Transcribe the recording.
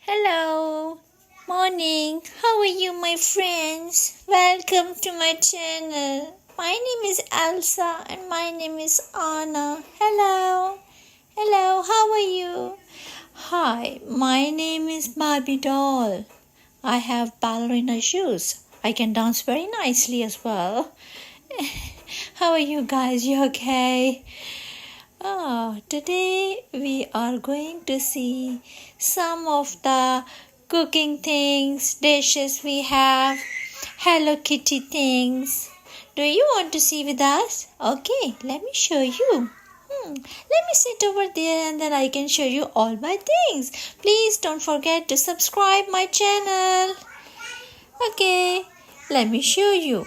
Hello, morning. How are you, my friends? Welcome to my channel. My name is Elsa and my name is Anna. Hello, how are you? Hi, my name is Barbie doll. I have ballerina shoes. I can dance very nicely as well. How are you guys? You okay? Today we are going to see some of the cooking things, dishes we have, Hello Kitty things. Do you want to see with us? Okay, let me show you. Let me sit over there and then I can show you all my things. Please don't forget to subscribe my channel. Okay, let me show you.